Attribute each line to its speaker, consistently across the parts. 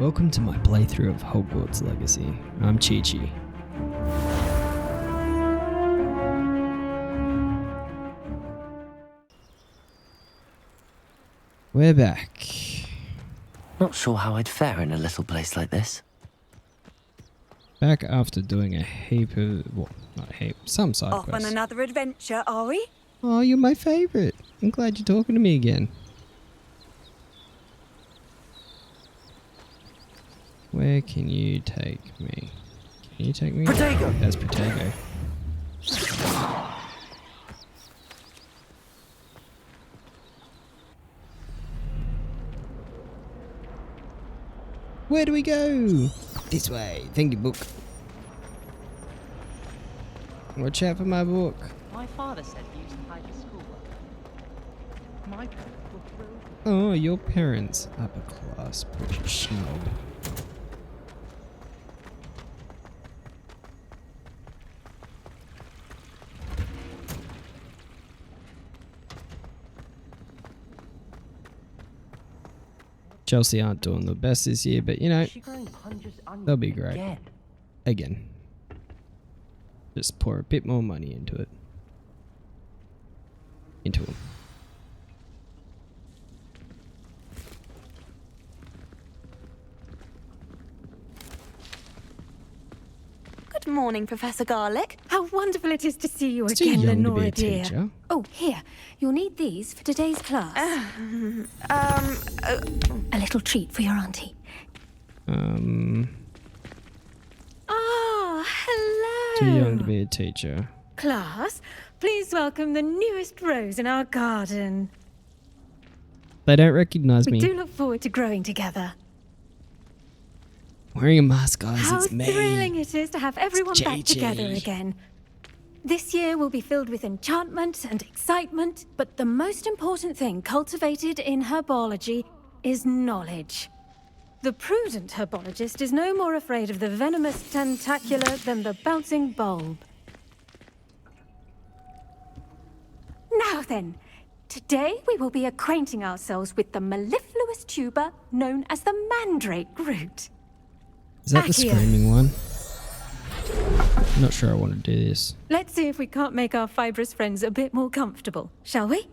Speaker 1: Welcome to my playthrough of Hogwarts Legacy. I'm Chee-Chee. We're back.
Speaker 2: Not sure how I'd fare in a little place like this.
Speaker 1: Back after doing a heap of, well, not a heap, some side
Speaker 3: Off
Speaker 1: quests.
Speaker 3: on another adventure, are we?
Speaker 1: Oh, you're my favourite. I'm glad you're talking to me again. Where can you take me? Can you take me?
Speaker 2: Protego!
Speaker 1: That's Protego. Where do we go? This way. Thank you, book. Watch out for my book.
Speaker 4: My father said he used to hide his schoolwork. My parents were thrilled.
Speaker 1: Oh, your parents. Upper class, British snob. Chelsea aren't doing the best this year, but you know, they'll be great. Again. Just pour a bit more money into it. Into them.
Speaker 3: Good morning, Professor Garlick.
Speaker 5: How wonderful it is to see you
Speaker 1: It's too
Speaker 5: again,
Speaker 1: young to be
Speaker 5: Lenora
Speaker 1: a
Speaker 5: dear.
Speaker 1: teacher.
Speaker 5: Oh, here. You'll need these for today's class. A little treat for your auntie.
Speaker 3: Ah, hello.
Speaker 1: Too young to be a teacher.
Speaker 5: Class, please welcome the newest rose in our garden.
Speaker 1: They don't recognise
Speaker 5: We
Speaker 1: me.
Speaker 5: do look forward to growing together.
Speaker 1: Wearing a mask, guys.
Speaker 5: How
Speaker 1: It's me.
Speaker 5: thrilling it is to have everyone back
Speaker 1: Chee-Chee.
Speaker 5: together again. This year will be filled with enchantment and excitement, but the most important thing cultivated in herbology is knowledge. The prudent herbologist is no more afraid of the venomous tentacular than the bouncing bulb. Now then, today we will be acquainting ourselves with the mellifluous tuber known as the mandrake root.
Speaker 1: Is that the
Speaker 5: Accio.
Speaker 1: screaming one? I'm not sure I want to do this.
Speaker 5: Let's see if we can't make our fibrous friends a bit more comfortable, shall we?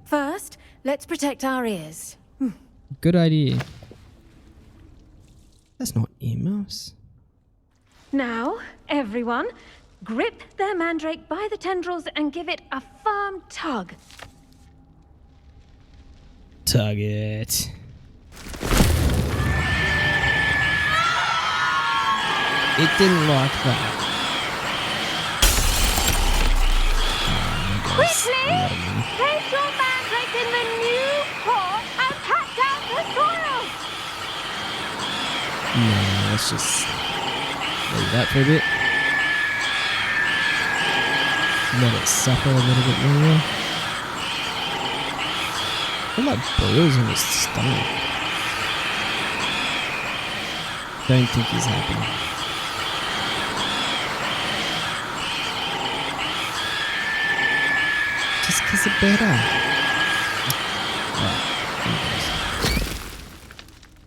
Speaker 5: First, let's protect our ears.
Speaker 1: Good idea. That's not earmuffs.
Speaker 5: Now, everyone, grip their mandrake by the tendrils and give it a firm tug.
Speaker 1: Target. It didn't like that.
Speaker 5: Quickly, place your mandrake in the new pot and pat down the soil.
Speaker 1: No, let's just leave that for a bit. Let it suffer a little bit more. I like boils in his stomach. Don't think he's happy. Just because they're better.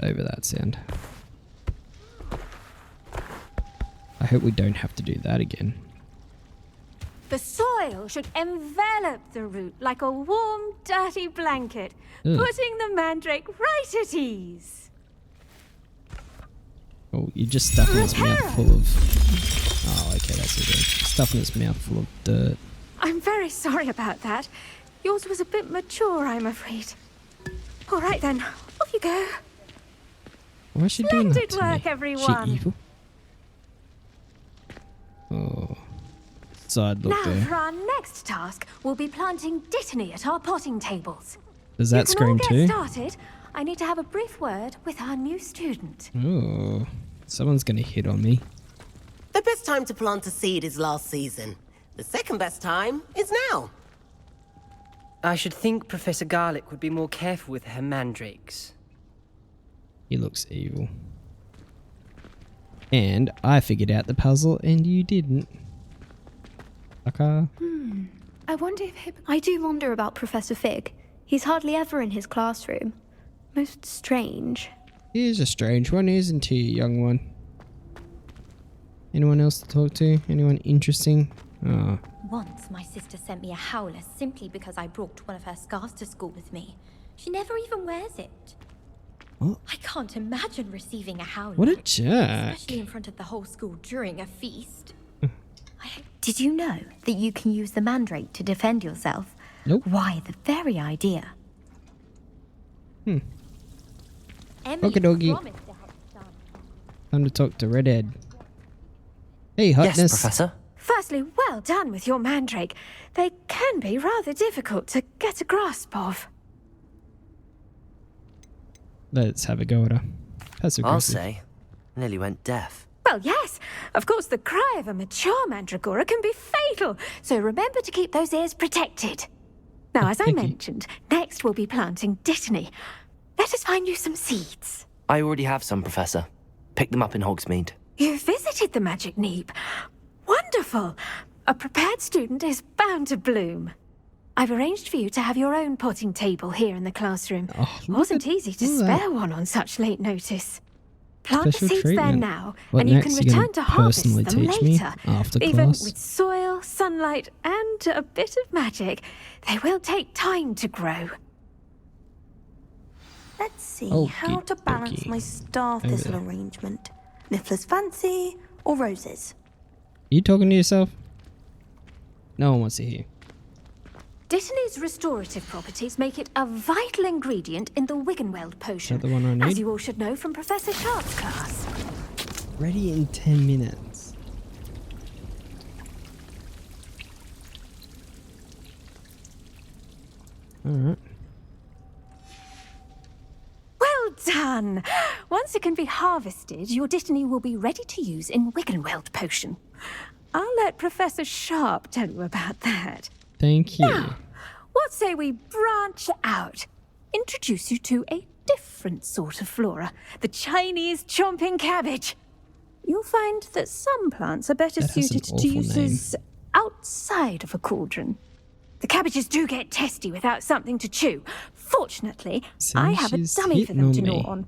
Speaker 1: Right, over that sound. I hope we don't have to do that again.
Speaker 5: The soil should envelop the root like a warm, dirty blanket,
Speaker 1: Ugh.
Speaker 5: putting the mandrake right at ease.
Speaker 1: Oh, you're just stuffing his mouth full of... Oh, okay, that's it. Stuffing his mouth full of dirt.
Speaker 5: I'm very sorry about that. Yours was a bit mature, I'm afraid. All right then, off you go.
Speaker 1: Why is she doing that
Speaker 5: Splendid
Speaker 1: to
Speaker 5: work,
Speaker 1: me?
Speaker 5: everyone.
Speaker 1: She evil? Oh. Side look
Speaker 5: Now
Speaker 1: there.
Speaker 5: for our next task, we'll be planting dittany at our potting tables.
Speaker 1: Does that
Speaker 5: you can all
Speaker 1: scream
Speaker 5: get
Speaker 1: too?
Speaker 5: started. I need to have a brief word with our new student.
Speaker 1: Oh. Someone's gonna hit on me.
Speaker 6: The best time to plant a seed is last season. The second best time is now.
Speaker 4: I should think Professor Garlick would be more careful with her mandrakes.
Speaker 1: He looks evil. And I figured out the puzzle and you didn't. Okay.
Speaker 7: I wonder if I do wonder about Professor Fig. He's hardly ever in his classroom. Most strange.
Speaker 1: He's a strange one, isn't he, young one? Anyone else to talk to? Anyone interesting? Oh.
Speaker 8: Once my sister sent me a howler simply because I brought one of her scarves to school with me. She never even wears it.
Speaker 1: What?
Speaker 8: I can't imagine receiving a howler.
Speaker 1: What a jerk.
Speaker 8: Especially in front of the whole school during a feast. Did you know that you can use the mandrake to defend yourself?
Speaker 1: Nope.
Speaker 8: Why, the very idea.
Speaker 1: Hmm.
Speaker 8: Emily
Speaker 1: Okay, doggy.
Speaker 8: promised to help Sam.
Speaker 1: Time to talk to Redhead. Hey, Hotness.
Speaker 2: Yes, Professor.
Speaker 5: Firstly, well done with your mandrake. They can be rather difficult to get a grasp of.
Speaker 1: Let's have a go at her. Passive
Speaker 2: I'll
Speaker 1: aggressive.
Speaker 2: say. Nearly went deaf.
Speaker 5: Well, yes. Of course, the cry of a mature mandragora can be fatal, so remember to keep those ears protected. Now, as I
Speaker 1: Thank you.
Speaker 5: mentioned, next we'll be planting Dittany. Let us find you some seeds.
Speaker 2: I already have some, Professor. Picked them up in Hogsmeade.
Speaker 5: You visited the Magic Neep. Wonderful. A prepared student is bound to bloom. I've arranged for you to have your own potting table here in the classroom.
Speaker 1: Oh, look
Speaker 5: Wasn't
Speaker 1: at
Speaker 5: easy to
Speaker 1: all that.
Speaker 5: spare one on such late notice. Plant the
Speaker 1: Special
Speaker 5: seeds there
Speaker 1: treatment.
Speaker 5: now,
Speaker 1: What
Speaker 5: and you
Speaker 1: next?
Speaker 5: can
Speaker 1: You're gonna
Speaker 5: return to harvest
Speaker 1: personally
Speaker 5: them
Speaker 1: teach me
Speaker 5: later.
Speaker 1: after
Speaker 5: Even
Speaker 1: class?
Speaker 5: with soil, sunlight, and a bit of magic, they will take time to grow.
Speaker 3: Let's see
Speaker 1: Okey
Speaker 3: how to balance
Speaker 1: dokey.
Speaker 3: my star
Speaker 1: Over
Speaker 3: thistle
Speaker 1: there.
Speaker 3: arrangement. Niffler's fancy or roses?
Speaker 1: You talking to yourself? No one wants to hear.
Speaker 5: Dittany's restorative properties make it a vital ingredient in the Wiggenweld potion,
Speaker 1: Is that the one I
Speaker 5: as
Speaker 1: need?
Speaker 5: you all should know from Professor Sharp's class.
Speaker 1: Ready in 10 minutes. Alright.
Speaker 5: Well done! Once it can be harvested, your Dittany will be ready to use in Wiggenweld potion. I'll let Professor Sharp tell you about that.
Speaker 1: Thank you.
Speaker 5: Now, what say we branch out? Introduce you to a different sort of flora, the Chinese chomping cabbage. You'll find that some plants are better
Speaker 1: That has an
Speaker 5: suited to
Speaker 1: awful
Speaker 5: uses outside of a cauldron. The cabbages do get testy without something to chew. Fortunately,
Speaker 1: See,
Speaker 5: I have a
Speaker 1: she's
Speaker 5: dummy for
Speaker 1: hitting
Speaker 5: them to
Speaker 1: on
Speaker 5: gnaw
Speaker 1: me.
Speaker 5: on.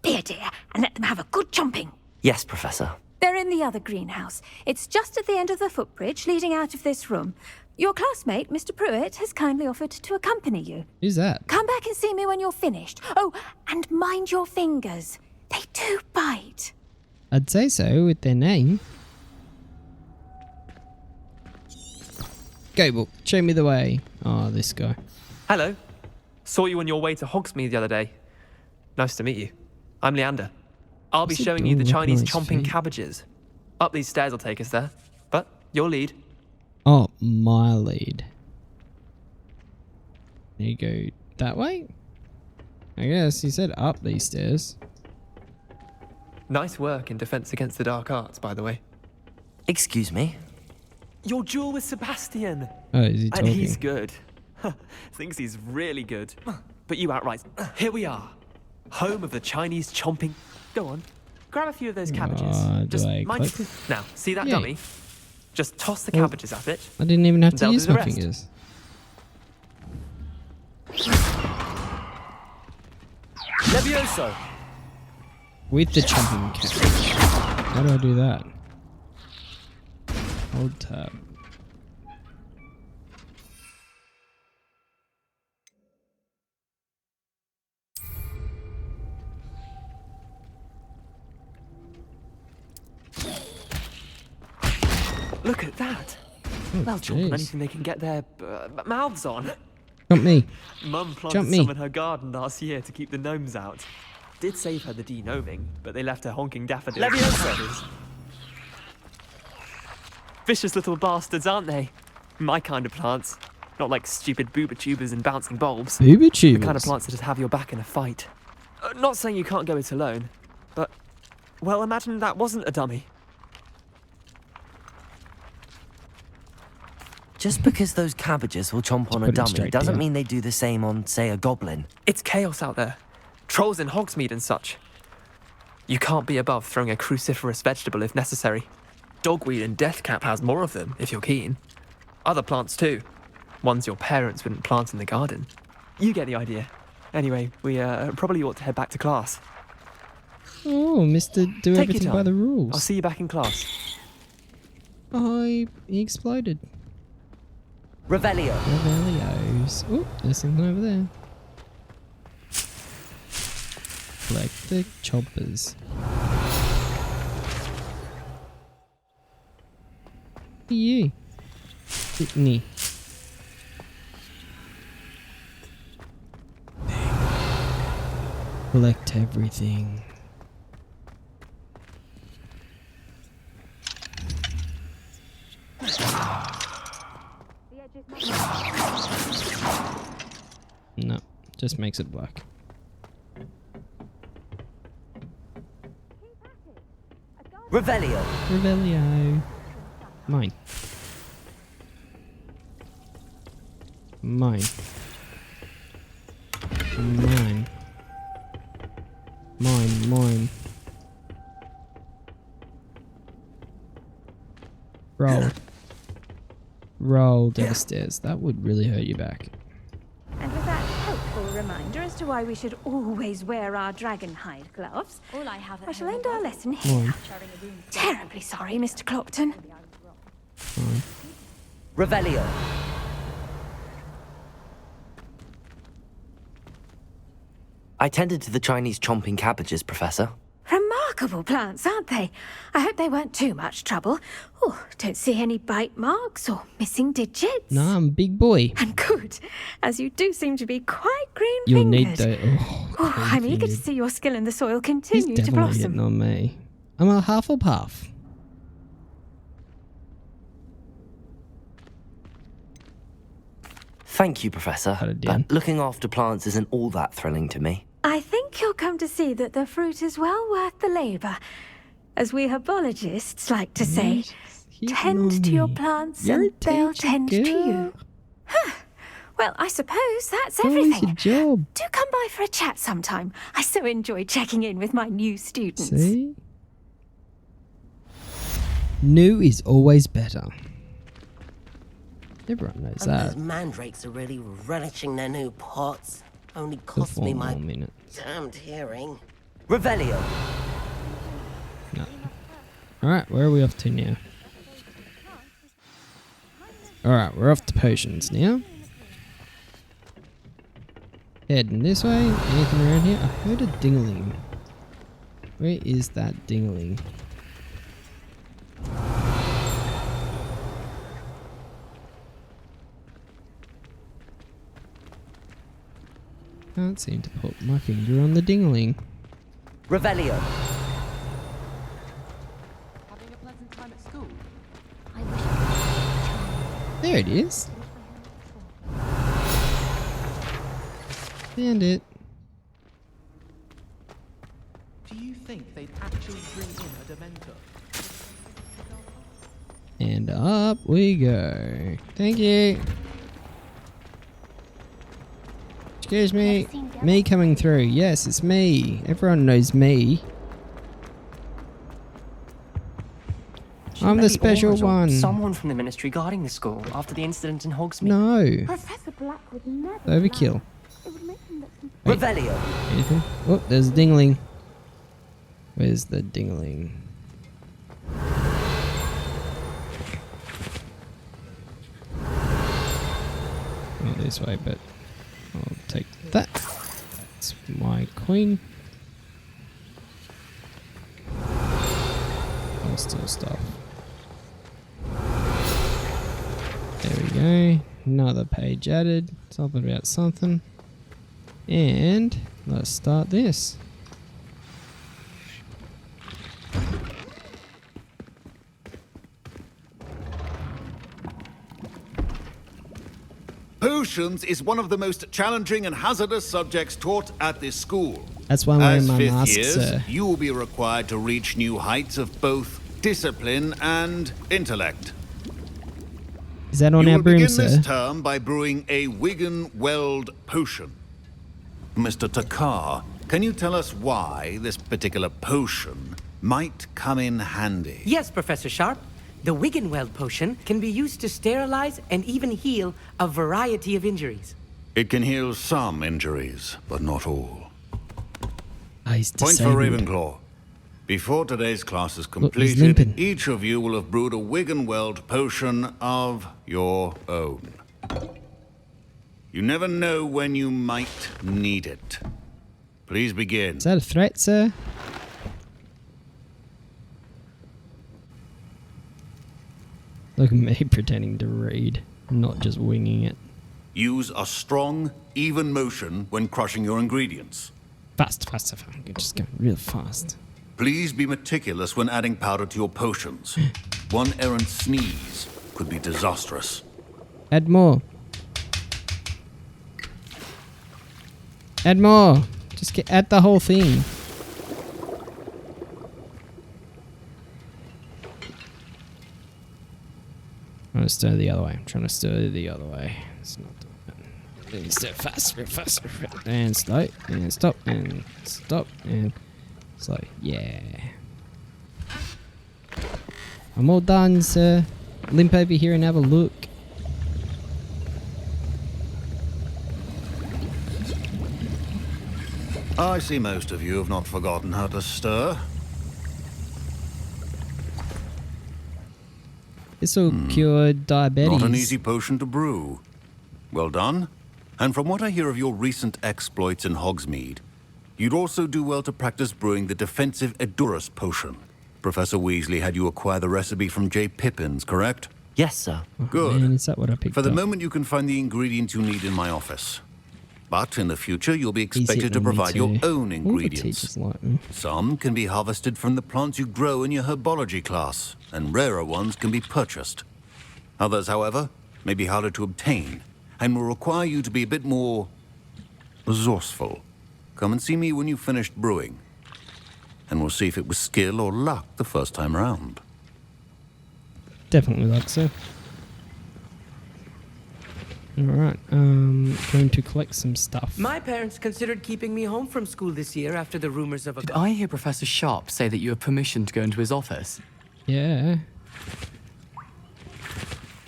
Speaker 5: Be a dear and let them have a good chomping.
Speaker 2: Yes, Professor.
Speaker 5: They're in the other greenhouse. It's just at the end of the footbridge leading out of this room. Your classmate, Mr. Pruitt, has kindly offered to accompany you.
Speaker 1: Who's that?
Speaker 5: Come back and see me when you're finished. Oh, and mind your fingers. They do bite.
Speaker 1: I'd say so with their name. Gable, show me the way. Oh, this guy.
Speaker 9: Hello. Saw you on your way to Hogsmeade the other day. Nice to meet you. I'm Leander. I'll be
Speaker 1: What's he
Speaker 9: showing you the
Speaker 1: doing
Speaker 9: Chinese
Speaker 1: with his
Speaker 9: chomping
Speaker 1: feet?
Speaker 9: cabbages. Up these stairs will take us there. But your lead.
Speaker 1: Oh, my lead. There you go. That way? I guess he said up these stairs.
Speaker 9: Nice work in Defense Against the Dark Arts, by the way.
Speaker 2: Excuse me.
Speaker 9: Your duel with Sebastian.
Speaker 1: Oh, is he
Speaker 9: And
Speaker 1: talking?
Speaker 9: he's good. Thinks he's really good. But you outright. Here we are. Home of the Chinese chomping. Go on. Grab a few of those cabbages.
Speaker 1: Do
Speaker 9: Just
Speaker 1: I
Speaker 9: mind.
Speaker 1: click?
Speaker 9: Now, see that
Speaker 1: Yay.
Speaker 9: dummy? Just toss the
Speaker 1: Oh.
Speaker 9: cabbages at it.
Speaker 1: I didn't even have to
Speaker 9: They'll
Speaker 1: use
Speaker 9: do the
Speaker 1: my
Speaker 9: rest.
Speaker 1: fingers.
Speaker 9: Levioso.
Speaker 1: With the chomping cabbage. How do I do that? Hold tab.
Speaker 9: Look at that.
Speaker 1: Oh,
Speaker 9: They'll chomp on
Speaker 1: jeez.
Speaker 9: anything they can get their mouths on.
Speaker 1: Jump me.
Speaker 9: Mum planted
Speaker 1: Jump me.
Speaker 9: some in her garden last year to keep the gnomes out. Did save her the de-gnoming, but they left her honking daffodils. Leviosa! Vicious little bastards, aren't they? My kind of plants. Not like stupid booba tubers and bouncing bulbs.
Speaker 1: Booba
Speaker 9: The kind of
Speaker 1: tubers.
Speaker 9: plants that'd have your back in a fight. Not saying you can't go it alone, but... Well, imagine that wasn't a dummy.
Speaker 2: Just because those cabbages will chomp on a
Speaker 1: put it
Speaker 2: dummy
Speaker 1: straight
Speaker 2: doesn't
Speaker 1: down.
Speaker 2: mean they do the same on, say, a goblin.
Speaker 9: It's chaos out there. Trolls in Hogsmeade and such. You can't be above throwing a cruciferous vegetable if necessary. Dogweed and deathcap has more of them, if you're keen. Other plants too. Ones your parents wouldn't plant in the garden. You get the idea. Anyway, we probably ought to head back to class.
Speaker 1: Oh, Mr. Do
Speaker 9: Take your
Speaker 1: everything by
Speaker 9: time.
Speaker 1: the rules.
Speaker 9: I'll see you back in class.
Speaker 1: Oh, he exploded.
Speaker 6: Revelio.
Speaker 1: Revelios. Oh, there's something over there. Collect the choppers. Who are you? Whitney. Collect everything. No, just makes it black.
Speaker 6: Revelio.
Speaker 1: Revelio. Mine. Mine. Mine. Mine. Roll. Roll down the stairs. That would really hurt your back.
Speaker 5: And with that helpful reminder as to why we should always wear our dragon hide gloves,
Speaker 8: All I have at
Speaker 5: I shall
Speaker 8: home
Speaker 5: end our lesson
Speaker 1: Come
Speaker 5: here.
Speaker 1: on.
Speaker 5: Terribly sorry, Mr. Clopton.
Speaker 1: Fine.
Speaker 6: Revelio.
Speaker 2: I tended to the Chinese chomping cabbages, Professor.
Speaker 5: Remarkable plants, aren't they? I hope they weren't too much trouble. Oh, don't see any bite marks or missing digits.
Speaker 1: Nah, I'm a big boy.
Speaker 5: And good, as you do seem to be quite green-fingered.
Speaker 1: You'll need the...
Speaker 5: Oh, I'm eager to
Speaker 1: green-fingered.
Speaker 5: see your skill in the soil
Speaker 1: He's
Speaker 5: continue to
Speaker 1: definitely
Speaker 5: blossom.
Speaker 1: hitting on me. I'm a Hufflepuff.
Speaker 2: Thank you, Professor.
Speaker 1: Got it down.
Speaker 2: But looking after plants isn't all that thrilling to me.
Speaker 5: I think you'll come to see that the fruit is well worth the labour. As we herbologists like to say,
Speaker 1: Hitting
Speaker 5: tend
Speaker 1: on
Speaker 5: to your
Speaker 1: me.
Speaker 5: plants
Speaker 1: You're
Speaker 5: and
Speaker 1: a
Speaker 5: they'll
Speaker 1: teacher,
Speaker 5: tend to
Speaker 1: girl.
Speaker 5: you. Well, I suppose that's
Speaker 1: Always
Speaker 5: everything.
Speaker 1: your job.
Speaker 5: Do come by for a chat sometime. I so enjoy checking in with my new students.
Speaker 1: See? New is always better. Everyone knows
Speaker 6: And
Speaker 1: that.
Speaker 6: those mandrakes are really relishing their new pots. Only
Speaker 1: For
Speaker 6: cost
Speaker 1: 4
Speaker 6: me
Speaker 1: more
Speaker 6: my
Speaker 1: minutes.
Speaker 6: damned hearing. Revelio.
Speaker 1: No. Alright, where are we off to now? Alright, we're off to potions now. Heading this way. Anything around here? I heard a dingling. Where is that dingling? Can't seem to put my finger on the dingling.
Speaker 6: Revelio.
Speaker 9: Having a pleasant time at school?
Speaker 1: There it is. Found it.
Speaker 9: Do you think they'd actually bring in a Dementor?
Speaker 1: And up we go. Thank you. Excuse me. Me coming through. Yes, it's me. Everyone knows me. I'm the
Speaker 4: Maybe
Speaker 1: special
Speaker 4: Aurors or
Speaker 1: one.
Speaker 4: Someone from the ministry guarding the school after the incident in Hogsmeade.
Speaker 1: No.
Speaker 5: Professor Black would never.
Speaker 1: Overkill.
Speaker 5: It would make him look
Speaker 6: Revelio.
Speaker 1: Anything? Oh, there's a dingling. Where's the dingling? Not this way, but I'll take that. That's my queen. I'll steal stuff. There we go. Another page added. Something about something. And let's start this.
Speaker 10: Potions is one of the most challenging and hazardous subjects taught at this school.
Speaker 1: That's why I'm wearing
Speaker 10: As
Speaker 1: my
Speaker 10: fifth
Speaker 1: mask,
Speaker 10: years,
Speaker 1: sir.
Speaker 10: you will be required to reach new heights of both discipline and intellect.
Speaker 1: Is that on
Speaker 10: You
Speaker 1: our
Speaker 10: will
Speaker 1: broom,
Speaker 10: begin
Speaker 1: sir?
Speaker 10: this term by brewing a Wigan Weld potion. Mr. Takar, can you tell us why this particular potion might come in handy?
Speaker 11: Yes, Professor Sharp. The Wiggenweld potion can be used to sterilize and even heal a variety of injuries.
Speaker 10: It can heal some injuries, but not all.
Speaker 1: Ah, he's
Speaker 10: Point for
Speaker 1: disabled.
Speaker 10: Ravenclaw. Before today's class is
Speaker 1: Look, he's
Speaker 10: completed,
Speaker 1: limping.
Speaker 10: each of you will have brewed a Wig and Weld potion of your own. You never know when you might need it. Please begin.
Speaker 1: Is that a threat, sir? Look at me pretending to read, not just winging it.
Speaker 10: Use a strong, even motion when crushing your ingredients.
Speaker 1: Fast. I'm just going real fast.
Speaker 10: Please be meticulous when adding powder to your potions. One errant sneeze could be disastrous.
Speaker 1: Add more. Add more. Just add the whole thing. I'm trying to stir the other way. It's not doing it. Then stir faster, and slow, and stop, and slow. Yeah. I'm all done, sir. Limp over here and have a look.
Speaker 10: I see most of you have not forgotten how to stir.
Speaker 1: This will cure diabetes.
Speaker 10: Not an easy potion to brew. Well done. And from what I hear of your recent exploits in Hogsmeade, you'd also do well to practice brewing the defensive Edurus potion. Professor Weasley had you acquire the recipe from J. Pippins, correct?
Speaker 2: Yes, sir.
Speaker 10: Good.
Speaker 1: Man, is that what I picked
Speaker 10: For the
Speaker 1: up?
Speaker 10: moment, you can find the ingredients you need in my office. But in the future, you'll be
Speaker 1: Easy
Speaker 10: expected to
Speaker 1: for me
Speaker 10: provide your
Speaker 1: too.
Speaker 10: own
Speaker 1: All the
Speaker 10: ingredients.
Speaker 1: teachers like me.
Speaker 10: Some can be harvested from the plants you grow in your Herbology class, and rarer ones can be purchased. Others, however, may be harder to obtain, and will require you to be a bit more resourceful. Come and see me when you've finished brewing, and we'll see if it was skill or luck the first time round.
Speaker 1: Definitely luck, sir. Alright, going to collect some stuff.
Speaker 11: My parents considered keeping me home from school this year after the rumors of a...
Speaker 12: Did I hear Professor Sharp say that you have permission to go into his office?
Speaker 1: Yeah.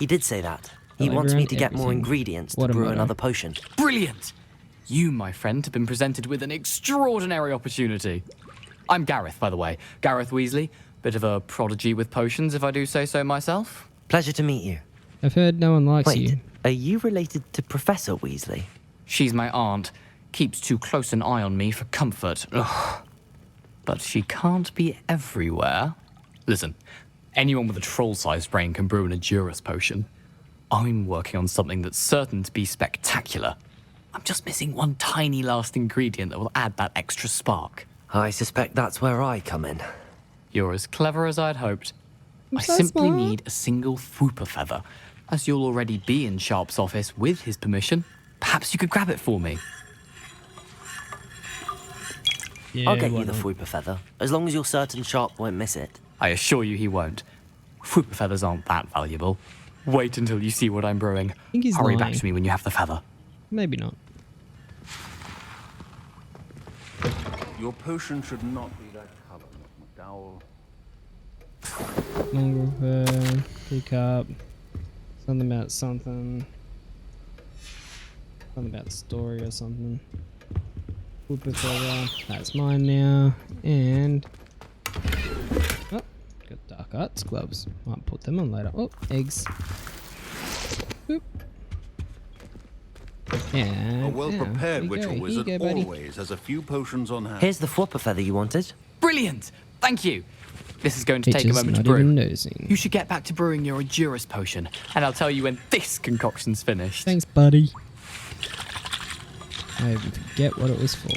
Speaker 2: He did say that. He
Speaker 1: Well,
Speaker 2: wants me
Speaker 1: around
Speaker 2: to get more
Speaker 1: everything.
Speaker 2: ingredients
Speaker 1: What
Speaker 2: to
Speaker 1: a
Speaker 2: brew
Speaker 1: motto.
Speaker 2: another potion.
Speaker 12: Brilliant! You, my friend, have been presented with an extraordinary opportunity. I'm Gareth, by the way. Gareth Weasley. Bit of a prodigy with potions, if I do say so myself.
Speaker 2: Pleasure to meet you.
Speaker 1: I've heard no one likes
Speaker 2: Wait,
Speaker 1: you.
Speaker 2: are you related to Professor Weasley?
Speaker 12: She's my aunt. Keeps too close an eye on me for comfort. Ugh. But she can't be everywhere. Listen, anyone with a troll-sized brain can brew an Edurus potion. I'm working on something that's certain to be spectacular. I'm just missing one tiny last ingredient that will add that extra spark.
Speaker 2: I suspect that's where I come in.
Speaker 12: You're as clever as I'd hoped. I
Speaker 1: so
Speaker 12: simply
Speaker 1: smart.
Speaker 12: need a single Fwooper feather. As you'll already be in Sharp's office with his permission, perhaps you could grab it for me.
Speaker 1: Yeah,
Speaker 2: I'll get you
Speaker 1: why
Speaker 2: the
Speaker 1: not?
Speaker 2: Fwooper feather, as long as you're certain Sharp won't miss it.
Speaker 12: I assure you he won't. Fwooper feathers aren't that valuable. Wait until you see what I'm brewing.
Speaker 1: think he's
Speaker 12: Hurry back
Speaker 1: lying.
Speaker 12: to me when you have the feather.
Speaker 1: Maybe not.
Speaker 10: Your potion should not be that color, McDowell.
Speaker 1: Mongrel, pick up. Something about something. Something about the story or something. Whooper feather. That's mine now. And oh, got dark arts gloves. Might put them on later. Oh, eggs. Boop. And
Speaker 10: A well-prepared
Speaker 1: there you
Speaker 10: witcher
Speaker 1: go.
Speaker 10: wizard
Speaker 1: Here you go, buddy.
Speaker 10: always has a few potions on hand.
Speaker 2: Here's the Fwooper feather you wanted.
Speaker 12: Brilliant! Thank you. This is going to take a
Speaker 1: Teacher's
Speaker 12: moment to
Speaker 1: not even
Speaker 12: brew.
Speaker 1: noticing.
Speaker 12: You should get back to brewing your Edurus potion, and I'll tell you when this concoction's finished.
Speaker 1: Thanks, buddy. I even forget what it was for.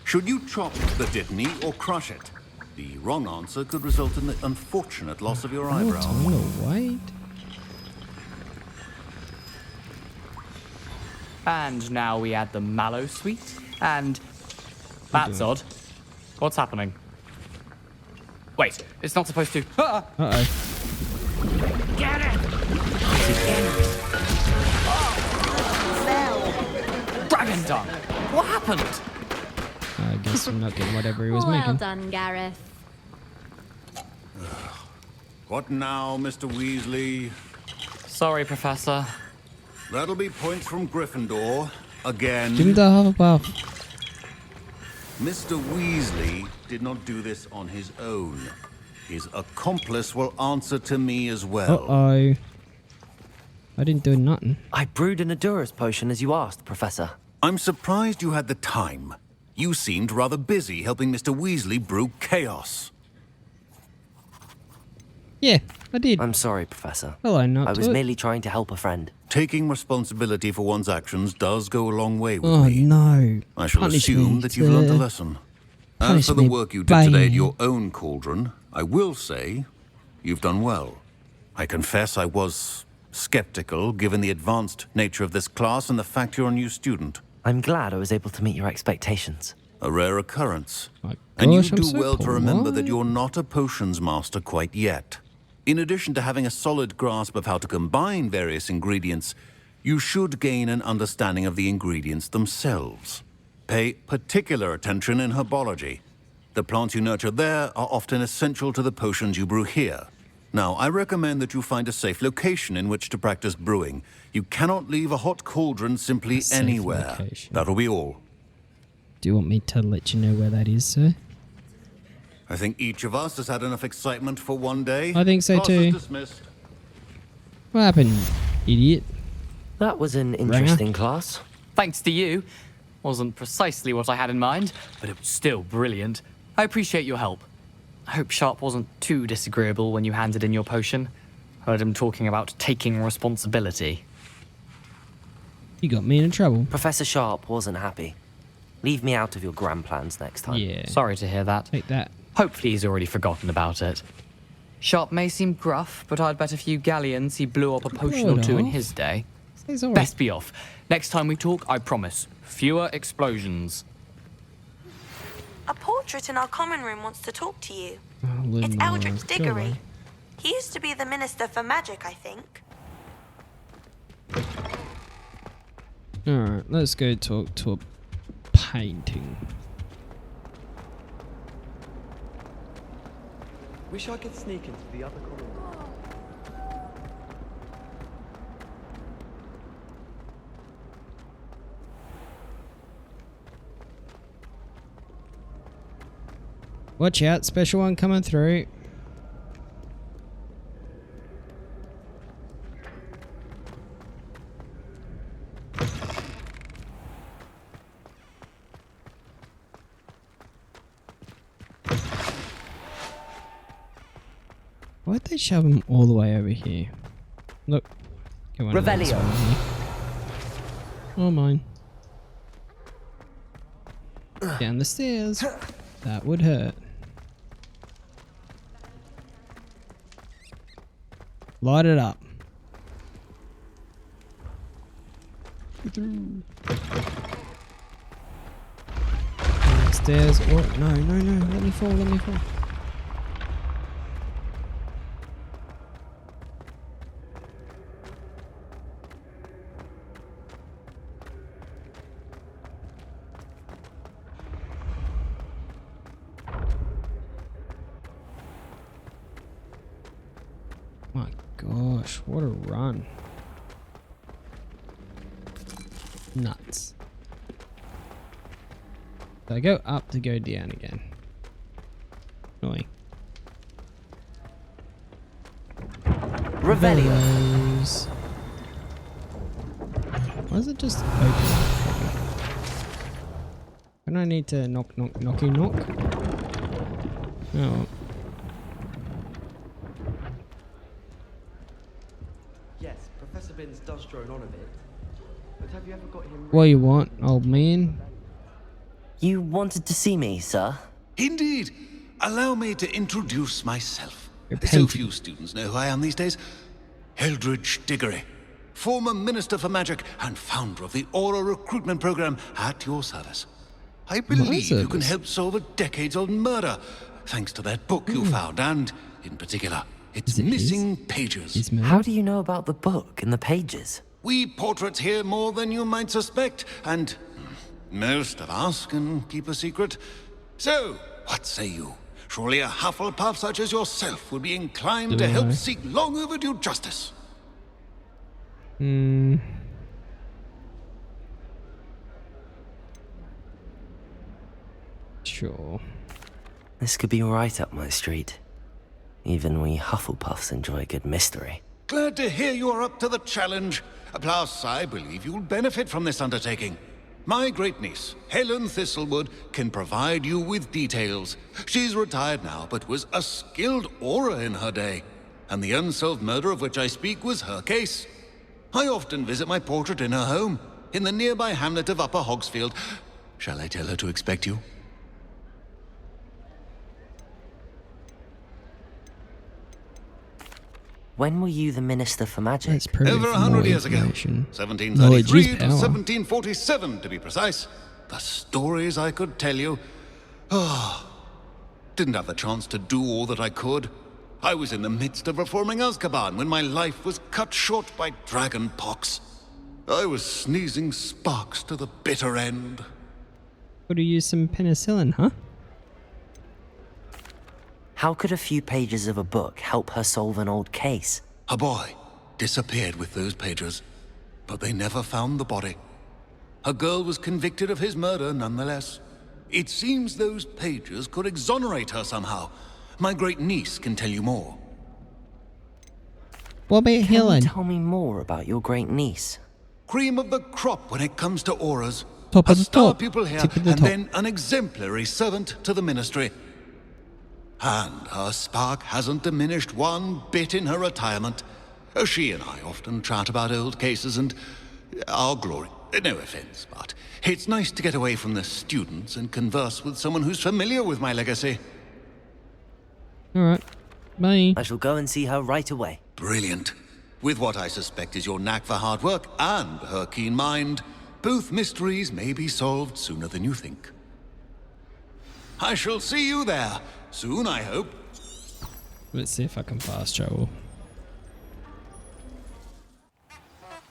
Speaker 10: Should you chop the dittany or crush it? The wrong answer could result in the unfortunate loss of your eyebrow.
Speaker 1: Time to wait.
Speaker 12: And now we add the mallow sweet, and that's odd. What's happening? Wait, it's not supposed to. Ah!
Speaker 1: Uh-oh.
Speaker 11: Get it!
Speaker 12: Dragon dung! What happened?
Speaker 1: I guess I'm not getting whatever he was
Speaker 7: Well
Speaker 1: making.
Speaker 7: done, Gareth.
Speaker 10: What now, Mr. Weasley?
Speaker 12: Sorry, Professor.
Speaker 10: That'll be points from Gryffindor. Again.
Speaker 1: Give him the Hufflepuff.
Speaker 10: Mr. Weasley did not do this on his own. His accomplice will answer to me as well.
Speaker 1: Uh-oh. I didn't do nothing.
Speaker 2: I brewed an Adurus potion as you asked, Professor.
Speaker 10: I'm surprised you had the time. You seemed rather busy helping Mr. Weasley brew chaos.
Speaker 1: Yeah, I did.
Speaker 2: I'm sorry, Professor.
Speaker 1: Hello, not
Speaker 2: I was
Speaker 1: to it.
Speaker 2: merely trying to help a friend.
Speaker 10: Taking responsibility for one's actions does go a long way with
Speaker 1: Oh,
Speaker 10: me.
Speaker 1: no.
Speaker 10: I shall
Speaker 1: Punish
Speaker 10: assume
Speaker 1: me,
Speaker 10: that you've learned a
Speaker 1: sir.
Speaker 10: lesson.
Speaker 1: Punish
Speaker 10: As for the
Speaker 1: me,
Speaker 10: work you did today at
Speaker 1: bang.
Speaker 10: your own cauldron, I will say you've done well. I confess I was skeptical, given the advanced nature of this class and the fact you're a new student.
Speaker 2: I'm glad I was able to meet your expectations.
Speaker 10: A rare occurrence.
Speaker 1: My
Speaker 10: And you
Speaker 1: gosh, I'm
Speaker 10: do
Speaker 1: so
Speaker 10: well to remember that
Speaker 1: polite.
Speaker 10: you're not a potions master quite yet. In addition to having a solid grasp of how to combine various ingredients, you should gain an understanding of the ingredients themselves. Pay particular attention in herbology. The plants you nurture there are often essential to the potions you brew here. Now, I recommend that you find a safe location in which to practice brewing. You cannot leave a hot cauldron simply
Speaker 1: safe
Speaker 10: anywhere.
Speaker 1: location.
Speaker 10: That'll be all.
Speaker 1: Do you want me to let you know where that is, sir?
Speaker 10: I think each of us has had enough excitement for one day.
Speaker 1: I think so
Speaker 10: Class is
Speaker 1: too.
Speaker 10: dismissed.
Speaker 1: What happened, idiot?
Speaker 2: That was an interesting class.
Speaker 12: Thanks to you. Wasn't precisely what I had in mind, but it was still brilliant. I appreciate your help. I hope Sharp wasn't too disagreeable when you handed in your potion. Heard him talking about taking responsibility.
Speaker 1: You got me in trouble.
Speaker 2: Professor Sharp wasn't happy. Leave me out of your grand plans next time.
Speaker 1: Yeah.
Speaker 12: Sorry to hear that.
Speaker 1: Take that.
Speaker 12: Hopefully he's already forgotten about it. Sharp may seem gruff, but I'd bet a few galleons he blew up a potion or two in his day.
Speaker 1: He's all right.
Speaker 12: Best be off. Next time we talk, I promise, fewer explosions.
Speaker 3: A portrait in our common room wants to talk to you.
Speaker 1: Oh,
Speaker 3: It's
Speaker 1: Luna,
Speaker 3: Eldritch
Speaker 1: go
Speaker 3: Diggory.
Speaker 1: away.
Speaker 3: He used to be the Minister for Magic, I think.
Speaker 1: Alright, let's go talk to a painting.
Speaker 13: Wish I could sneak into the other common room.
Speaker 1: Watch out, special one coming through. Why'd they shove him all the way over here? Look. Go on to this
Speaker 11: Revelio.
Speaker 1: one here. Oh, mine. Down the stairs. That would hurt. Light it up. Stairs. Oh, no, no, no. Let me fall, let me fall. My gosh, what a run. Nuts. So I go up to go down again. Annoying.
Speaker 2: Revelio.
Speaker 1: Why is it just open? Don't I need to knock, knock, knocky, knock? Oh.
Speaker 13: Yes, Professor Binns does drone on a bit. But have you ever got him...
Speaker 1: What you want, old man?
Speaker 2: You wanted to see me, sir?
Speaker 10: Indeed. Allow me to introduce myself.
Speaker 1: You're
Speaker 10: So
Speaker 1: painting.
Speaker 10: few students know who I am these days. Eldritch Diggory, former Minister for Magic and founder of the Aura Recruitment Program at your service. I believe you can
Speaker 1: service?
Speaker 10: help solve a decades-old murder, thanks to that book you found, and, in particular, its
Speaker 1: Is it
Speaker 10: missing
Speaker 1: his?
Speaker 10: pages.
Speaker 1: His man?
Speaker 2: How do you know about the book and the pages?
Speaker 10: We portraits here more than you might suspect, and most of us can keep a secret. So, what say you? Surely a Hufflepuff such as yourself would be inclined
Speaker 1: Do
Speaker 10: to help
Speaker 1: I?
Speaker 10: seek long overdue justice.
Speaker 1: Hmm. Sure.
Speaker 2: This could be right up my street. Even we Hufflepuffs enjoy a good mystery.
Speaker 10: Glad to hear you are up to the challenge. Plus, I believe you'll benefit from this undertaking. My great-niece, Helen Thistlewood, can provide you with details. She's retired now, but was a skilled aura in her day. And the unsolved murder of which I speak was her case. I often visit my portrait in her home, in the nearby hamlet of Upper Hogsfield. Shall I tell her to expect you?
Speaker 2: When were you the Minister for Magic?
Speaker 1: That's perfect.
Speaker 10: Over
Speaker 1: for
Speaker 10: 100
Speaker 1: more
Speaker 10: years ago.
Speaker 1: information.
Speaker 10: 1733
Speaker 1: Knowledge is
Speaker 10: to
Speaker 1: power.
Speaker 10: 1747, to be precise. The stories I could tell you. Didn't have the chance to do all that I could. I was in the midst of reforming Azkaban when my life was cut short by dragon pox. I was sneezing sparks to the bitter end.
Speaker 1: Could have used some penicillin, huh?
Speaker 2: How could a few pages of a book help her solve an old case?
Speaker 10: A boy disappeared with those pages, but they never found the body. A girl was convicted of his murder nonetheless. It seems those pages could exonerate her somehow. My great-niece can tell you more.
Speaker 1: What about Helen?
Speaker 2: Tell me more about your great-niece.
Speaker 10: Cream of the crop when it comes to auras.
Speaker 1: Top
Speaker 10: a
Speaker 1: of the
Speaker 10: star
Speaker 1: top.
Speaker 10: pupil here,
Speaker 1: Tip of the
Speaker 10: and
Speaker 1: top.
Speaker 10: then an exemplary servant to the ministry. And her spark hasn't diminished one bit in her retirement. She and I often chat about old cases and our glory. No offense, but it's nice to get away from the students and converse with someone who's familiar with my legacy.
Speaker 1: Alright. Bye.
Speaker 2: I shall go and see her right away.
Speaker 10: Brilliant. With what I suspect is your knack for hard work and her keen mind, both mysteries may be solved sooner than you think. I shall see you there. Soon, I hope.
Speaker 1: Let's see if I can fast travel.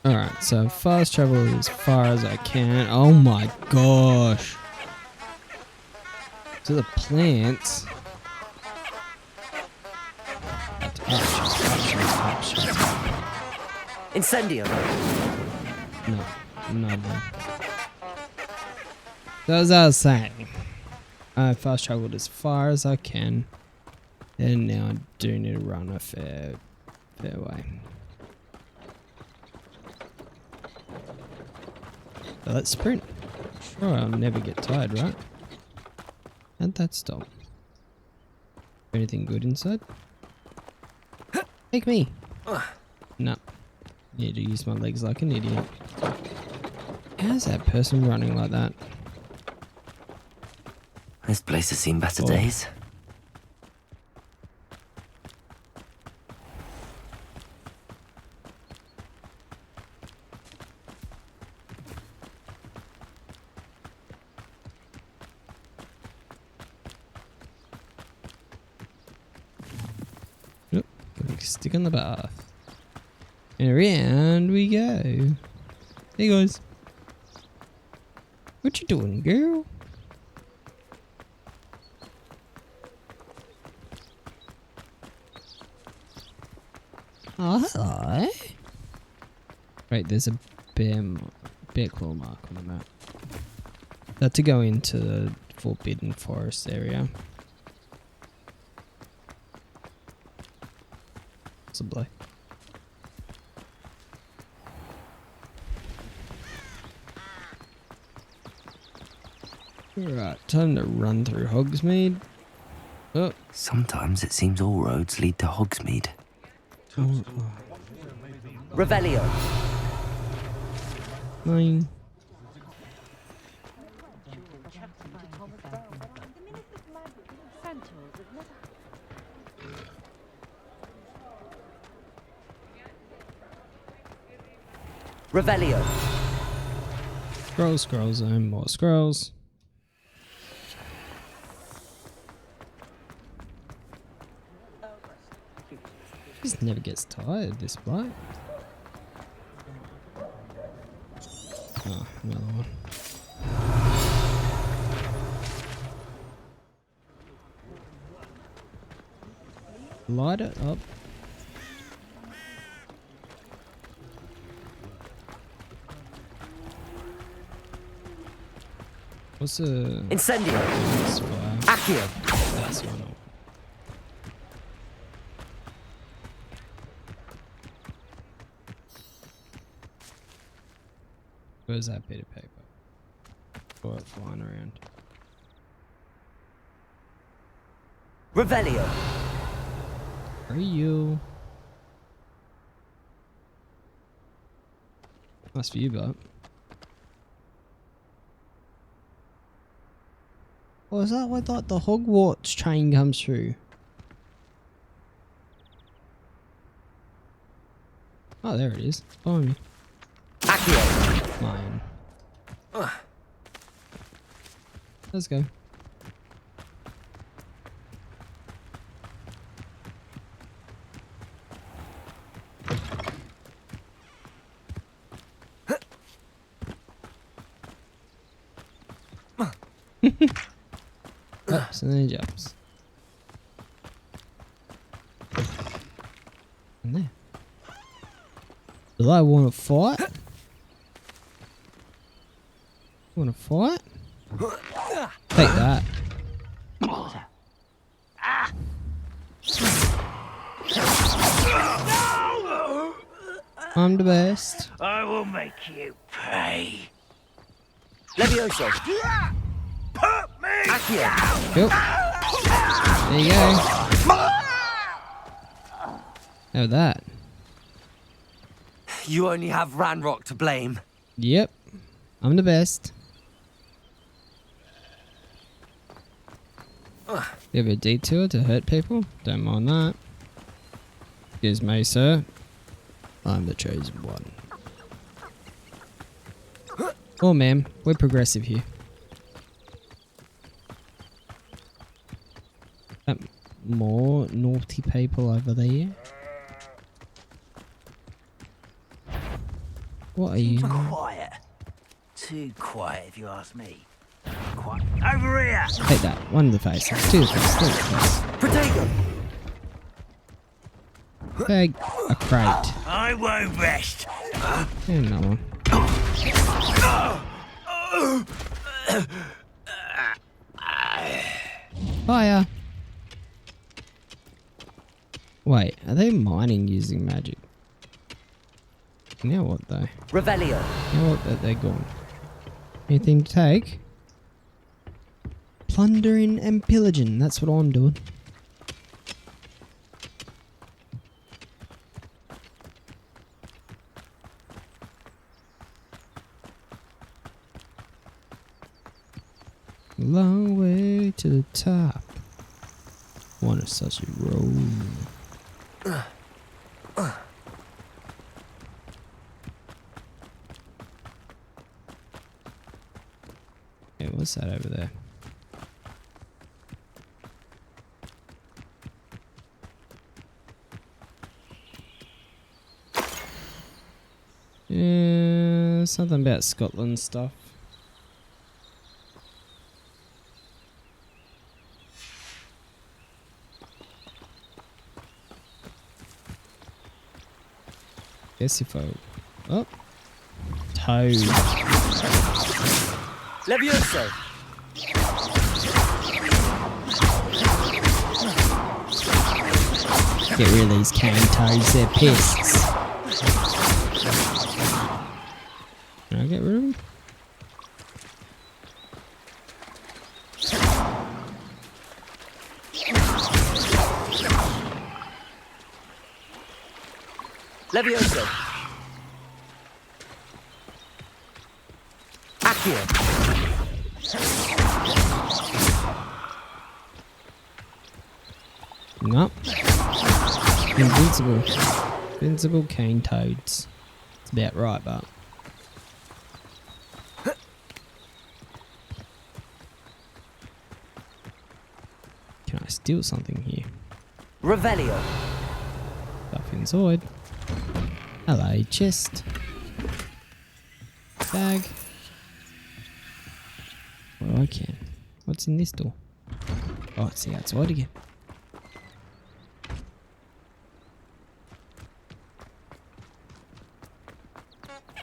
Speaker 1: Alright, so fast travel as far as I can. Oh my gosh. To the plants.
Speaker 11: Incendio.
Speaker 1: No, nothing. So as I was saying, I fast traveled as far as I can, and now I do need to run a fair way. But let's sprint. Sure, I'll never get tired, right? How'd that stop? Anything good inside? Take me. No. Need to use my legs like an idiot. How's that person running like that?
Speaker 2: This place has seen better
Speaker 1: Oh.
Speaker 2: days.
Speaker 1: Yep. Stick on the bath. And around we go. Hey guys. What you doing, girl? Oh, hello. Right, there's a bear claw mark on the map. That to go into the Forbidden Forest area. Possibly. Alright, time to run through Hogsmeade. Oh.
Speaker 2: Sometimes it seems all roads lead to Hogsmeade.
Speaker 1: Oh.
Speaker 11: Revelio.
Speaker 1: 9.
Speaker 11: Revelio.
Speaker 1: Scrolls and more scrolls. Just never gets tired, this bloke. Oh, another one. Light it up. What's a...
Speaker 4: Incendio.
Speaker 1: That's fire.
Speaker 4: Accio.
Speaker 1: That's one. Where's that bit of paper? Or it flying around.
Speaker 4: Revelio.
Speaker 1: Are you? Nice for you, but. Oh, is that what the Hogwarts train comes through? Oh, there it is. Behind me.
Speaker 4: Accio.
Speaker 1: Mine. Let's go. Ups and then jumps. And there. Do I want to fight? Want to fight? Take that. I'm the best.
Speaker 14: I will make you pay.
Speaker 4: Levioso.
Speaker 14: Put me
Speaker 4: Accio.
Speaker 1: Yep. There you go. How about that?
Speaker 4: You only have Ranrock to blame.
Speaker 1: Yep. I'm the best. You have a detour to hurt people? Don't mind that. Excuse me, sir. I'm the chosen one. Oh, ma'am. We're progressive here. More naughty people over there. What are you?
Speaker 14: quiet. Too quiet, if you ask me. Quiet. Over here.
Speaker 1: Take that. One of the faces. Two of the faces. Three of the faces.
Speaker 4: Protego.
Speaker 1: Bag a crate.
Speaker 14: I won't rest.
Speaker 1: And another one. Fire. Wait, are they mining using magic? Now what though?
Speaker 4: Revelio.
Speaker 1: Now what that they're gone. Anything to take? Plundering and pillaging, that's what I'm doing. Long way to the top. One is such a road. Hey, what's that over there? Yeah, something about Scotland stuff. Guess if I... Oh! Toad.
Speaker 4: Levioso.
Speaker 1: Get rid of these cane toads, they're pests. Can I get rid of them?
Speaker 4: Levioso. Accio.
Speaker 1: No. Invincible. Invincible cane toads. It's about right, but... Can I steal something here?
Speaker 4: Revelio.
Speaker 1: Stuff inside. Hello, chest. Bag. Well, I can. What's in this door? Oh, it's the outside again.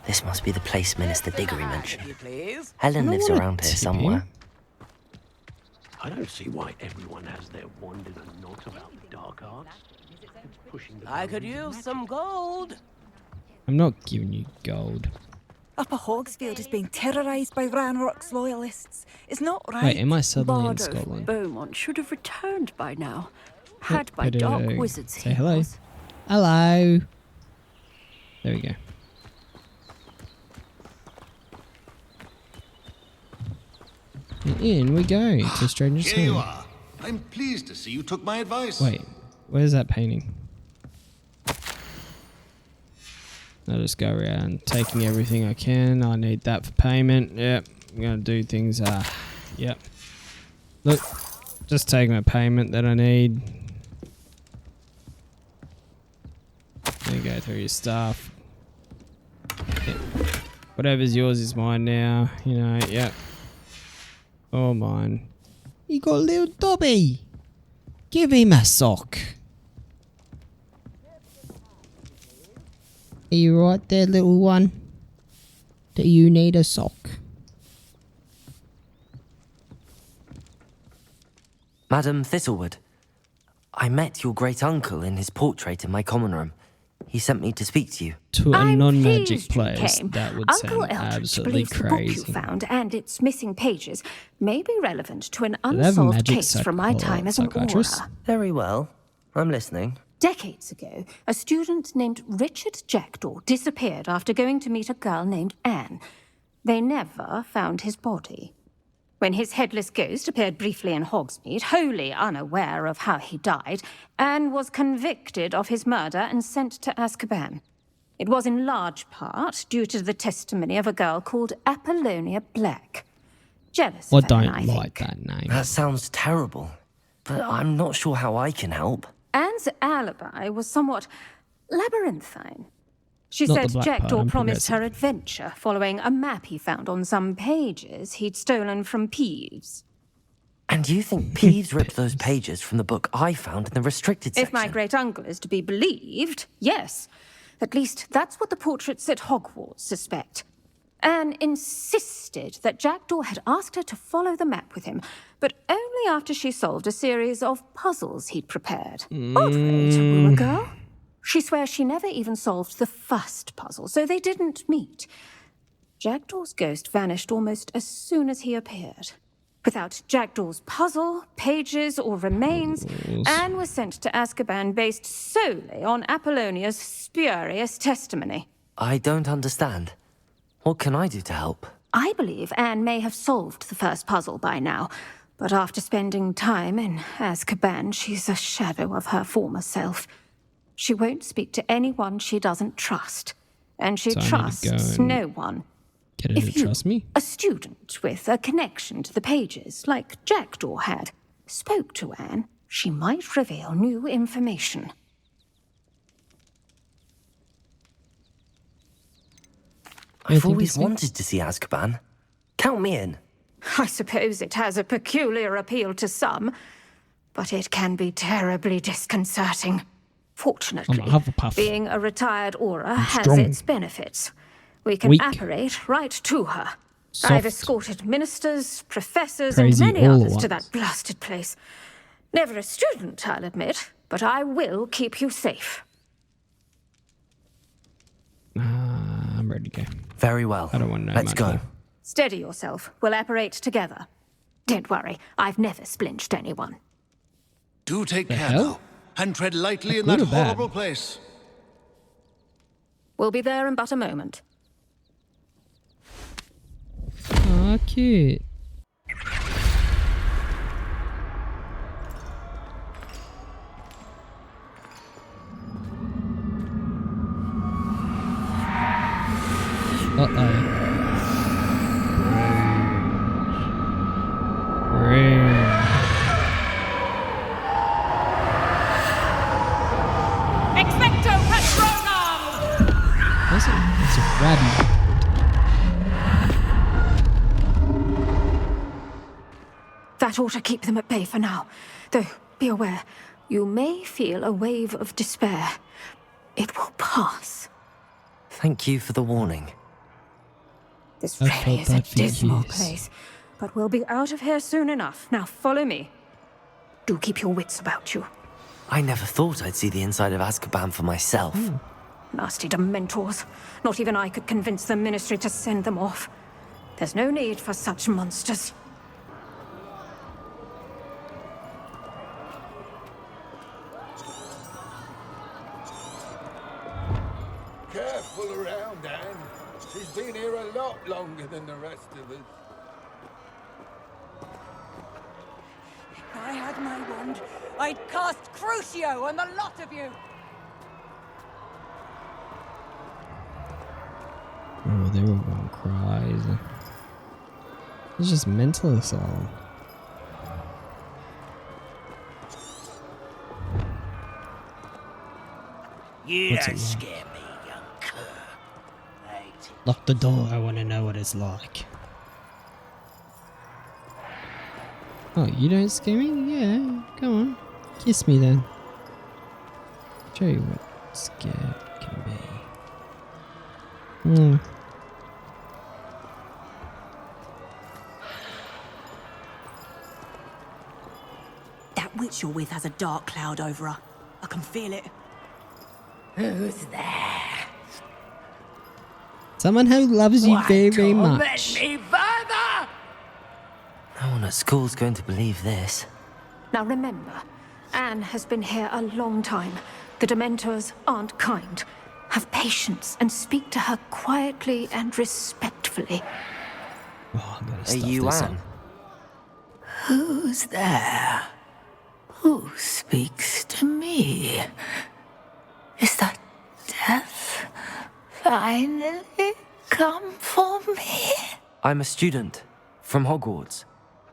Speaker 2: This must be the place Minister Diggory mentioned.
Speaker 14: You please.
Speaker 2: Helen
Speaker 1: I
Speaker 2: lives
Speaker 1: wanna
Speaker 2: around here
Speaker 1: tip
Speaker 2: somewhere.
Speaker 1: him.
Speaker 15: I don't see why everyone has their wand in a knot about the dark arts. It's pushing the
Speaker 6: I could use some gold.
Speaker 1: I'm not giving you gold.
Speaker 16: Upper Hogsfield is being terrorised by Ranrock's loyalists. It's not right.
Speaker 1: Wait, am I suddenly in
Speaker 17: Lord of
Speaker 1: Scotland?
Speaker 17: Beaumont should have returned by now. Had by dark wizards.
Speaker 1: Say hello. Hello. There we go. And in we go to Stranger's
Speaker 10: Here you
Speaker 1: Home.
Speaker 10: are. I'm pleased to see you took my advice.
Speaker 1: Wait, where's that painting? I'll just go around taking everything I can. I need that for payment. Yep, I'm gonna do things. Yep. Look, just taking a payment that I need. There you go through your stuff. Yep. Whatever's yours is mine now. You know, yep. All mine. You got a little Dobby. Give him a sock. Are you right there, little one? Do you need a sock?
Speaker 2: Madam Thistlewood, I met your great-uncle in his portrait in my common room. He sent me to speak to you.
Speaker 1: To a
Speaker 5: I'm
Speaker 1: non-magic
Speaker 5: pleased you
Speaker 1: place,
Speaker 5: came.
Speaker 1: that would
Speaker 5: Uncle
Speaker 1: sound
Speaker 5: Eldridge
Speaker 1: absolutely
Speaker 5: believes the book
Speaker 1: crazy.
Speaker 5: you found and its missing pages may be relevant to an
Speaker 2: they have a
Speaker 5: unsolved
Speaker 2: magic
Speaker 5: case from my time as an aura.
Speaker 2: Very well. I'm listening.
Speaker 5: Decades ago, a student named Richard Jackdaw disappeared after going to meet a girl named Anne. They never found his body. When his headless ghost appeared briefly in Hogsmeade, wholly unaware of how he died, Anne was convicted of his murder and sent to Azkaban. It was in large part due to the testimony of a girl called Apollonia Black. Jealous
Speaker 1: I
Speaker 5: of Anne,
Speaker 1: don't
Speaker 5: I
Speaker 1: like
Speaker 5: think.
Speaker 1: that name.
Speaker 2: That sounds terrible, but I'm not sure how I can help.
Speaker 5: Anne's alibi was somewhat labyrinthine. She
Speaker 2: Not the
Speaker 5: said
Speaker 2: black part,
Speaker 5: Jackdaw
Speaker 2: I'm
Speaker 5: promised her adventure following a map he found on some pages he'd stolen from Peeves.
Speaker 2: And you think Peeves ripped those pages from the book I found in the restricted section?
Speaker 5: If my great-uncle is to be believed, yes. At least that's what the portraits at Hogwarts suspect. Anne insisted that Jackdaw had asked her to follow the map with him, but only after she solved a series of puzzles he'd prepared. Odd way to woo a girl. She swears she never even solved the first puzzle, so they didn't meet. Jackdaw's ghost vanished almost as soon as he appeared. Without Jackdaw's puzzle, pages, or remains, Anne was sent to Azkaban based solely on Apollonia's spurious testimony.
Speaker 2: I don't understand. What can I do to help?
Speaker 5: I believe Anne may have solved the first puzzle by now, but after spending time in Azkaban, she's a shadow of her former self. She won't speak to anyone she doesn't trust, and she
Speaker 1: So I need to go
Speaker 5: trusts
Speaker 1: and
Speaker 5: no one.
Speaker 1: Get her to trust me?
Speaker 5: A student with a connection to the pages, like Jackdaw had, spoke to Anne, she might reveal new information.
Speaker 2: I've always wanted to see Azkaban. Count me in.
Speaker 5: I suppose it has a peculiar appeal to some, but it can be terribly disconcerting. Fortunately,
Speaker 1: I'm a Hufflepuff.
Speaker 5: being a retired aura has
Speaker 1: strong.
Speaker 5: its benefits. We can
Speaker 1: Weak.
Speaker 5: apparate right to her.
Speaker 1: Soft.
Speaker 5: I've escorted ministers, professors,
Speaker 1: Crazy
Speaker 5: and many
Speaker 1: all at
Speaker 5: others to
Speaker 1: once.
Speaker 5: that blasted place. Never a student, I'll admit, but I will keep you safe.
Speaker 1: I'm ready to go.
Speaker 2: Very well.
Speaker 1: I don't want to know
Speaker 2: Let's
Speaker 1: much
Speaker 2: go.
Speaker 1: more.
Speaker 5: Steady yourself. We'll apparate together. Don't worry, I've never splinched anyone.
Speaker 10: Do take
Speaker 1: The
Speaker 10: care
Speaker 1: hell?
Speaker 10: now, and tread lightly in
Speaker 1: Good
Speaker 10: that
Speaker 1: or bad?
Speaker 10: horrible place.
Speaker 5: We'll be there in but a moment.
Speaker 1: Aw, cute. Uh-oh.
Speaker 18: Expecto Patronum!
Speaker 1: That's a rabbit.
Speaker 5: That ought to keep them at bay for now. Though, be aware, you may feel a wave of despair. It will pass.
Speaker 2: Thank you for the warning.
Speaker 5: This
Speaker 1: I
Speaker 5: really
Speaker 1: felt
Speaker 5: is a
Speaker 1: that for
Speaker 5: dismal
Speaker 1: years.
Speaker 5: place, but we'll be out of here soon enough. Now follow me. Do keep your wits about you.
Speaker 2: I never thought I'd see the inside of Azkaban for myself.
Speaker 5: Nasty Dementors. Not even I could convince the Ministry to send them off. There's no need for such monsters.
Speaker 19: Careful around, Anne. She's been here a lot longer than the rest of us.
Speaker 16: If I had my wand, I'd cast Crucio on the lot of you!
Speaker 1: Oh, they were going crazy. It's just mental assault.
Speaker 14: You
Speaker 1: What's
Speaker 14: don't
Speaker 1: it
Speaker 14: scare me, young cur.
Speaker 1: Lock the door, I want to know what it's like. Oh, you don't scare me? Yeah, come on. Kiss me then. Show you what scared can be.
Speaker 20: That witch you're with has a dark cloud over her. I can feel it.
Speaker 8: Who's there?
Speaker 1: Someone who loves you very, very
Speaker 8: torment
Speaker 1: much.
Speaker 8: me further!
Speaker 2: No one at school's going to believe this.
Speaker 5: Now remember, Anne has been here a long time. The Dementors aren't kind. Have patience and speak to her quietly and respectfully.
Speaker 1: Oh, I'm gonna
Speaker 2: Are
Speaker 1: stuff
Speaker 2: you
Speaker 1: this
Speaker 2: Anne?
Speaker 1: up.
Speaker 8: Who's there? Who speaks to me? Is that death finally come for me?
Speaker 2: I'm a student from Hogwarts.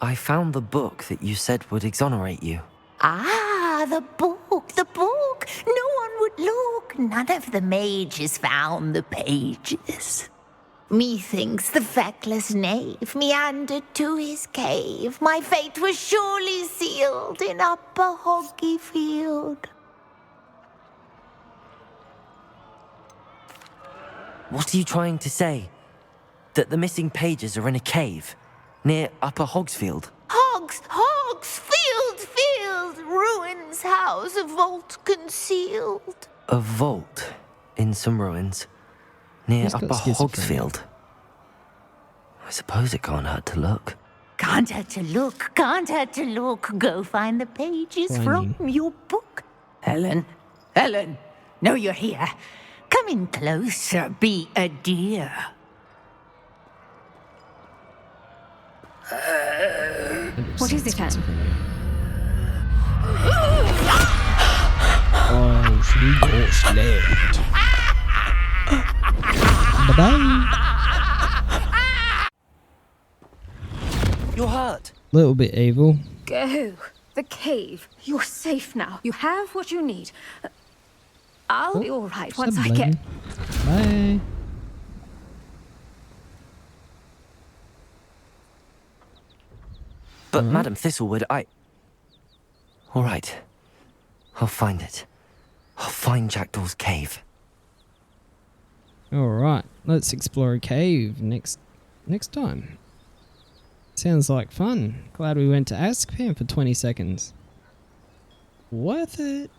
Speaker 2: I found the book that you said would exonerate you.
Speaker 8: Ah, the book, the book. No one would look. None of the mages found the pages. Methinks the feckless knave meandered to his cave. My fate was surely sealed in Upper Hoggyfield.
Speaker 2: What are you trying to say? That the missing pages are in a cave near Upper Hogsfield?
Speaker 8: Field, ruins house, a vault concealed.
Speaker 2: A vault in some ruins near
Speaker 1: He's got
Speaker 2: Upper
Speaker 1: schizophrenia.
Speaker 2: Hogsfield. I suppose it can't hurt to look.
Speaker 8: Can't hurt to look, can't hurt to look. Go find the pages
Speaker 1: Finding.
Speaker 8: from your book. Helen, know you're here. Come in closer, be a dear.
Speaker 5: What is it, Anne?
Speaker 1: Oh, she got slapped. Bye-bye.
Speaker 2: You're hurt.
Speaker 1: Little bit evil.
Speaker 5: Go. The cave. You're safe now. You have what you need. I'll be all right once I get...
Speaker 1: Bye.
Speaker 2: But Madam Thistlewood, all right. I'll find it. I'll find Jackdaw's cave.
Speaker 1: Alright, let's explore a cave next time. Sounds like fun. Glad we went to Azkaban for 20 seconds. Worth it.